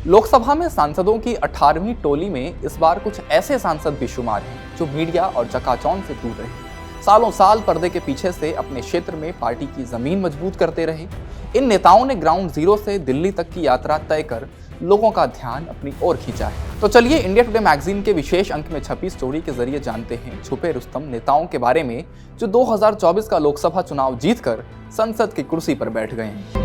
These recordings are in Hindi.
लोकसभा में सांसदों की 18वीं टोली में इस बार कुछ ऐसे सांसद भी शुमार हैं जो मीडिया और चकाचौंध से दूर रहे, सालों साल पर्दे के पीछे से अपने क्षेत्र में पार्टी की जमीन मजबूत करते रहे। इन नेताओं ने ग्राउंड जीरो से दिल्ली तक की यात्रा तय कर लोगों का ध्यान अपनी ओर खींचा है। तो चलिए इंडिया टुडे मैगजीन के विशेष अंक में छपी स्टोरी के जरिए जानते हैं छुपे रुस्तम नेताओं के बारे में जो 2024 का लोकसभा चुनाव जीतकर संसद की कुर्सी पर बैठ गए हैं।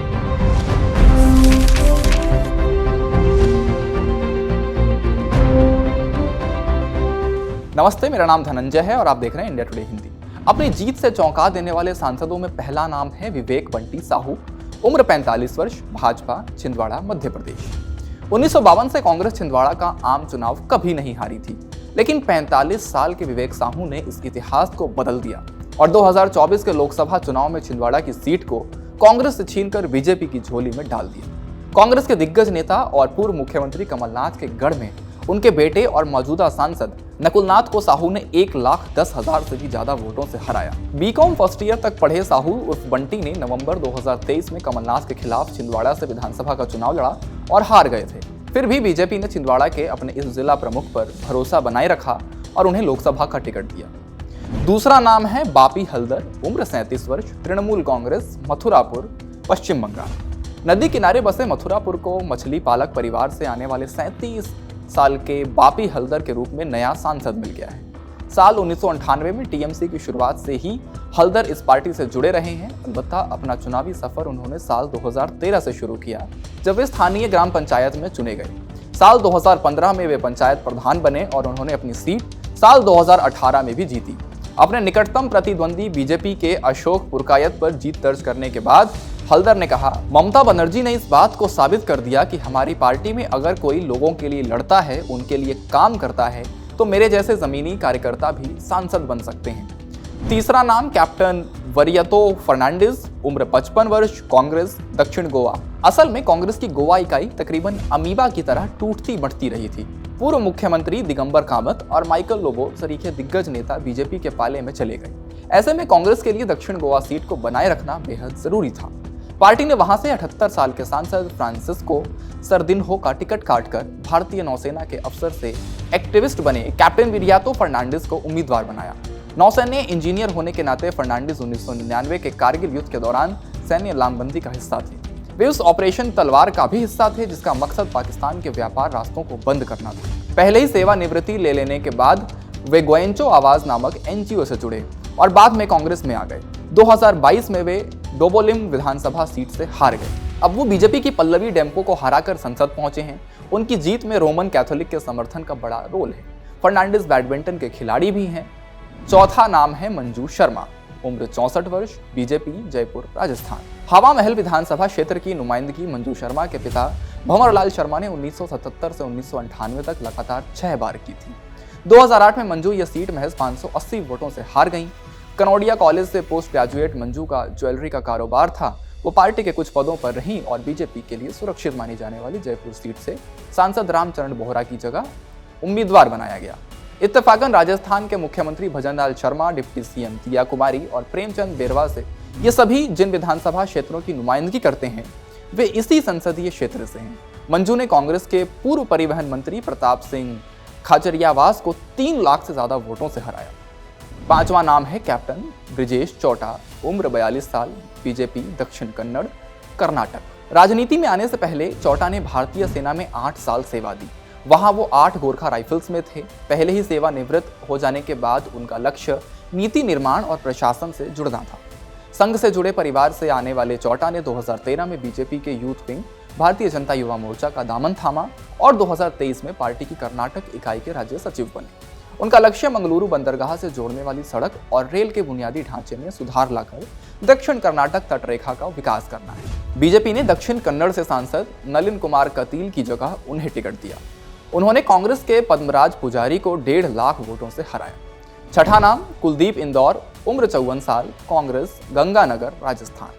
नमस्ते, मेरा नाम धनंजय है और आप देख रहे हैं इंडिया टुडे हिंदी। अपनी जीत से चौंका देने वाले सांसदों में पहला नाम है विवेक बंटी साहू, उम्र 45 वर्ष, भाजपा, छिंदवाड़ा, मध्य प्रदेश। 1952 से कांग्रेस छिंदवाड़ा का आम चुनाव कभी नहीं हारी थी, लेकिन 45 साल के विवेक साहू ने इस इतिहास को बदल दिया और 2024 के लोकसभा चुनाव में छिंदवाड़ा की सीट को कांग्रेस से छीनकर बीजेपी की झोली में डाल दिया। कांग्रेस के दिग्गज नेता और पूर्व मुख्यमंत्री कमलनाथ के गढ़ में उनके बेटे और मौजूदा सांसद नकुलनाथ को साहू ने 1,10,000 से भी ज्यादा वोटों से हराया। बीकॉम फर्स्ट ईयर तक पढ़े साहू उर्फ बंटी ने नवंबर 2023 में कमलनाथ के खिलाफ छिंदवाड़ा से विधानसभा का चुनाव लड़ा और हार गए थे। फिर भी बीजेपी ने छिंदवाड़ा के अपने इस जिला प्रमुख पर भरोसा बनाए रखा और उन्हें लोकसभा का टिकट दिया। दूसरा नाम है बापी हल्दर, उम्र 37 वर्ष, तृणमूल कांग्रेस, मथुरापुर, पश्चिम बंगाल। नदी किनारे बसे मथुरापुर को मछली पालक परिवार से आने वाले 37 साल के बापी हल्दर के रूप में नया सांसद मिल गया है। साल 1998 में टीएमसी की शुरुआत से ही हल्दर इस पार्टी से जुड़े रहे हैं। अलबत्ता अपना चुनावी सफर उन्होंने साल 2013 से शुरू किया, जब वे स्थानीय ग्राम पंचायत में चुने गए। साल 2015 में वे पंचायत प्रधान बने और उन्होंने अपनी सीट साल 2018 में भी जीती। अपने निकटतम प्रतिद्वंदी बीजेपी के अशोक पुरकायत पर जीत दर्ज करने के बाद हल्दर ने कहा, ममता बनर्जी ने इस बात को साबित कर दिया कि हमारी पार्टी में अगर कोई लोगों के लिए लड़ता है, उनके लिए काम करता है, तो मेरे जैसे जमीनी कार्यकर्ता भी सांसद बन सकते हैं। तीसरा नाम कैप्टन वरियतो फर्नांडिस, उम्र 55 वर्ष, कांग्रेस, दक्षिण गोवा। असल में कांग्रेस की गोवा इकाई तकरीबन अमीबा की तरह टूटती बढ़ती रही थी। पूर्व मुख्यमंत्री दिगंबर कामत और माइकल लोबो सरीखे दिग्गज नेता बीजेपी के पाले में चले गए। ऐसे में कांग्रेस के लिए दक्षिण गोवा सीट को बनाए रखना बेहद जरूरी था। पार्टी ने वहां से 78 साल के सांसद फ्रांसिस्को सरदिन्हो का टिकट काटकर भारतीय नौसेना के अफसर से एक्टिविस्ट बने कैप्टन विरियातो फर्नांडिस को उम्मीदवार बनाया। नौसैन्य इंजीनियर होने के नाते फर्नांडिस 1999 के कारगिल युद्ध के दौरान सैन्य लामबंदी का हिस्सा थे। वे उस ऑपरेशन तलवार का भी हिस्सा थे जिसका मकसद पाकिस्तान के व्यापार रास्तों को बंद करना था। पहले ही सेवानिवृत्ति ले लेने के बाद वे गोएंचो आवाज नामक एनजीओ से जुड़े और बाद में कांग्रेस में आ गए। 2022 में वे डोबोलिम विधानसभा सीट से हार गए। अब वो बीजेपी की पल्लवी डेम्पो को हराकर संसद पहुंचे हैं। उनकी जीत में रोमन कैथोलिक के समर्थन का बड़ा रोल है। फर्नांडिस बैडमिंटन के खिलाड़ी भी हैं। चौथा नाम है मंजू शर्मा, उम्र 64 वर्ष, बीजेपी, जयपुर, राजस्थान। हवा महल विधानसभा क्षेत्र की नुमाइंदगी मंजू शर्मा के पिता भंवरलाल शर्मा ने 1977 से 1998 तक लगातार 6 बार की थी। 2008 में मंजू यह सीट महज 580 वोटों से हार गईं। कनौडिया कॉलेज से पोस्ट ग्रेजुएट मंजू का ज्वेलरी का कारोबार था। वो पार्टी के कुछ पदों पर रहीं और बीजेपी के लिए सुरक्षित मानी जाने वाली जयपुर सीट से सांसद रामचरण बोहरा की जगह उम्मीदवार बनाया गया। इत्तेफाकन राजस्थान के मुख्यमंत्री भजनलाल शर्मा, डिप्टी सीएम दिया कुमारी और प्रेमचंद बेरवा से ये सभी जिन विधानसभा क्षेत्रों की नुमाइंदगी करते हैं वे इसी संसदीय क्षेत्र से हैं। मंजू ने कांग्रेस के पूर्व परिवहन मंत्री प्रताप सिंह खाचरियावास को 3 लाख से ज्यादा वोटों से हराया। पांचवा नाम है कैप्टन ब्रिजेश चौटा, उम्र 42 साल, बीजेपी, दक्षिण कन्नड़, कर्नाटक। राजनीति में आने से पहले चौटा ने भारतीय सेना में 8 साल सेवा दी। वहां वो 8 गोरखा राइफल्स में थे। पहले ही सेवानिवृत्त हो जाने के बाद उनका लक्ष्य नीति निर्माण और प्रशासन से जुड़ना था। संघ से जुड़े परिवार से आने वाले चौटा ने 2013 में बीजेपी के यूथ विंग भारतीय जनता युवा मोर्चा का दामन थामा और 2023 में पार्टी की कर्नाटक इकाई के राज्य सचिव बने। उनका लक्ष्य मंगलुरु बंदरगाह से जोड़ने वाली सड़क और रेल के बुनियादी ढांचे में सुधार लाकर दक्षिण कर्नाटक तटरेखा का विकास करना है। बीजेपी ने दक्षिण कन्नड़ से सांसद नलिन कुमार कतील की जगह उन्हें टिकट दिया। उन्होंने कांग्रेस के पद्मराज पुजारी को 1.5 लाख वोटों से हराया। छठा नाम कुलदीप इंदौर, उम्र 54 साल, कांग्रेस, गंगानगर, राजस्थान।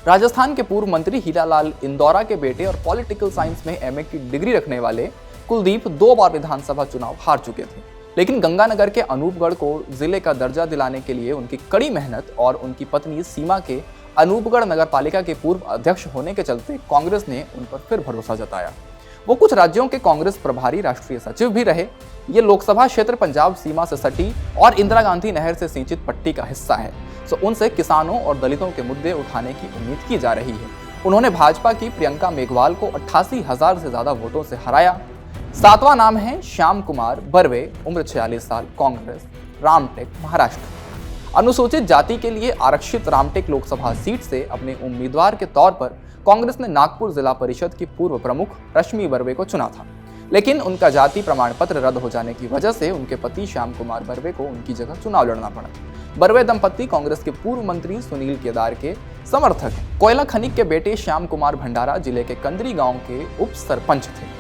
राजस्थान के पूर्व मंत्री हीरालाल इंदौरा के बेटे और पॉलिटिकल साइंस में एमए की डिग्री रखने वाले कुलदीप 2 बार विधानसभा चुनाव हार चुके थे। लेकिन गंगानगर के अनूपगढ़ को जिले का दर्जा दिलाने के लिए उनकी कड़ी मेहनत और उनकी पत्नी सीमा के अनूपगढ़ नगर पालिका के पूर्व अध्यक्ष होने के चलते कांग्रेस ने उन पर फिर भरोसा जताया। वो कुछ राज्यों के कांग्रेस प्रभारी राष्ट्रीय सचिव भी रहे। ये लोकसभा क्षेत्र पंजाब सीमा से सटी और इंदिरा गांधी नहर से सिंचित पट्टी का हिस्सा है, तो उनसे किसानों और दलितों के मुद्दे उठाने की उम्मीद की जा रही है। उन्होंने भाजपा की प्रियंका मेघवाल को 88,000 से ज्यादा वोटों से हराया। 7वां नाम है श्याम कुमार बर्वे, उम्र 46 साल, कांग्रेस, रामटेक, महाराष्ट्र। अनुसूचित जाति के लिए आरक्षित रामटेक लोकसभा सीट से अपने उम्मीदवार के तौर पर कांग्रेस ने नागपुर जिला परिषद की पूर्व प्रमुख रश्मि बर्वे को चुना था, लेकिन उनका जाति प्रमाण पत्र रद्द हो जाने की वजह से उनके पति श्याम कुमार बर्वे को उनकी जगह चुनाव लड़ना पड़ा। बर्वे दंपति कांग्रेस के पूर्व मंत्री सुनील केदार के समर्थक हैं। कोयला खनिक के बेटे श्याम कुमार भंडारा जिले के कंदरी गांव के उप सरपंच थे।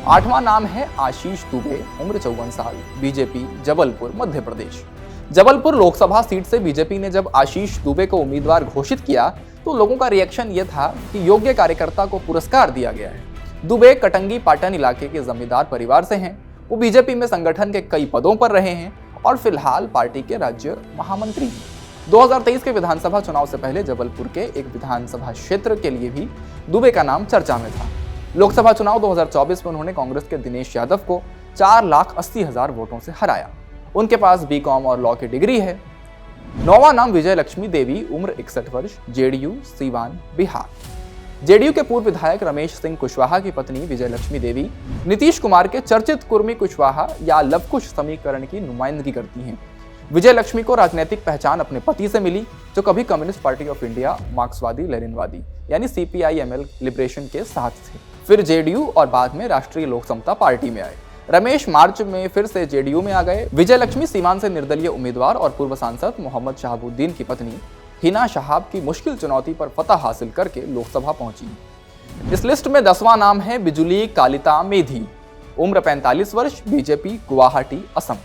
8वां नाम है आशीष दुबे, उम्र 54 साल, बीजेपी, जबलपुर, मध्य प्रदेश। जबलपुर लोकसभा सीट से बीजेपी ने जब आशीष दुबे को उम्मीदवार घोषित किया तो लोगों का रिएक्शन यह था कि योग्य कार्यकर्ता को पुरस्कार दिया गया है। दुबे कटंगी पाटन इलाके के जमींदार परिवार से हैं। वो बीजेपी में संगठन के कई पदों पर रहे हैं और फिलहाल पार्टी के राज्य महामंत्री हैं। 2023 के विधानसभा चुनाव से पहले जबलपुर के एक विधानसभा क्षेत्र के लिए भी दुबे का नाम चर्चा में था। लोकसभा चुनाव 2024 में उन्होंने कांग्रेस के दिनेश यादव को 4,80,000 वोटों से हराया। उनके पास बीकॉम और लॉ की डिग्री है। 9वां नाम विजय लक्ष्मी देवी, उम्र 61 वर्ष, जेडीयू, सीवान, बिहार। जेडीयू के पूर्व विधायक रमेश सिंह कुशवाहा की पत्नी विजय लक्ष्मी देवी नीतीश कुमार के चर्चित कुर्मी कुशवाहा या लवकुश समीकरण की नुमाइंदगी करती हैं। विजय लक्ष्मी को राजनीतिक पहचान अपने पति से मिली, जो कभी कम्युनिस्ट पार्टी ऑफ इंडिया, मार्क्सवादी लेनिनवादी यानी CPI-ML लिबरेशन के साथ थे। फिर जेडीयू और बाद में राष्ट्रीय लोक समता पार्टी में आए। रमेश मार्च में फिर से जेडीयू में आ गए। विजय लक्ष्मी सीवान से निर्दलीय उम्मीदवार और पूर्व सांसद मोहम्मद शहाबुद्दीन की पत्नी हिना शहाब की मुश्किल चुनौती पर फतह हासिल करके लोकसभा पहुंची। इस लिस्ट में 10वां नाम है बिजुली कालिता मेधी, उम्र 45 वर्ष, बीजेपी, गुवाहाटी, असम।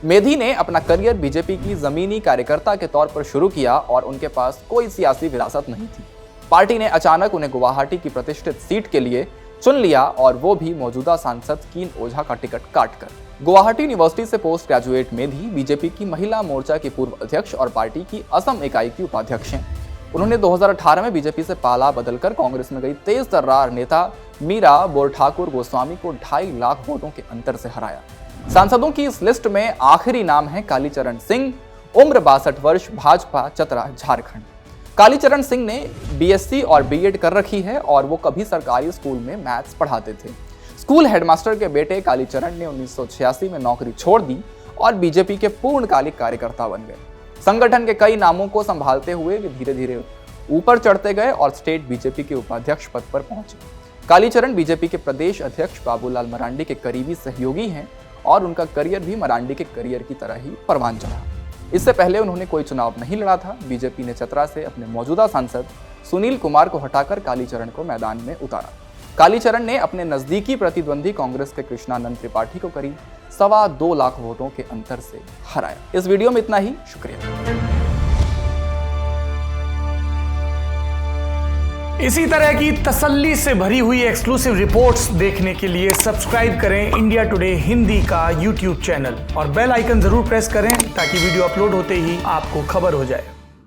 मेधी ने अपना करियर बीजेपी की जमीनी कार्यकर्ता के तौर पर शुरू किया और उनके पास कोई सियासी विरासत नहीं थी। पार्टी ने अचानक उन्हें गुवाहाटी की प्रतिष्ठित सीट के लिए चुन लिया और वो भी मौजूदा सांसद कीन ओझा का टिकट काटकर। गुवाहाटी यूनिवर्सिटी से पोस्ट ग्रेजुएट मेधी बीजेपी की महिला मोर्चा की पूर्व अध्यक्ष और पार्टी की असम इकाई की उपाध्यक्ष हैं। उन्होंने 2018 में बीजेपी से पाला बदलकर कांग्रेस में गई तेज तर्रार नेता मीरा बोरठाकुर गोस्वामी को 2.5 लाख वोटों के अंतर से हराया। सांसदों की इस लिस्ट में आखिरी नाम है कालीचरण सिंह, उम्र 62 वर्ष, भाजपा, चतरा, झारखंड। कालीचरण सिंह ने BSc और B.Ed कर रखी है और वो कभी सरकारी स्कूल में मैथ्स पढ़ाते थे। स्कूल हेडमास्टर के बेटे कालीचरण ने 1986 में नौकरी छोड़ दी और बीजेपी के पूर्णकालिक कार्यकर्ता बन गए। संगठन के कई नामों को संभालते हुए वे धीरे धीरे ऊपर चढ़ते गए और स्टेट बीजेपी के उपाध्यक्ष पद पर पहुंचे। कालीचरण बीजेपी के प्रदेश अध्यक्ष बाबूलाल मरांडी के करीबी सहयोगी हैं और उनका करियर भी मरांडी के करियर की तरह ही परवान चढ़ा। इससे पहले उन्होंने कोई चुनाव नहीं लड़ा था। बीजेपी ने चतरा से अपने मौजूदा सांसद सुनील कुमार को हटाकर कालीचरण को मैदान में उतारा। कालीचरण ने अपने नजदीकी प्रतिद्वंदी कांग्रेस के कृष्णानंद त्रिपाठी को करीब 2.25 लाख वोटों के अंतर से हराया। इस वीडियो में इतना ही, शुक्रिया। इसी तरह की तसल्ली से भरी हुई एक्सक्लूसिव रिपोर्ट्स देखने के लिए सब्सक्राइब करें इंडिया टुडे हिंदी का YouTube चैनल और बेल आइकन जरूर प्रेस करें ताकि वीडियो अपलोड होते ही आपको खबर हो जाए।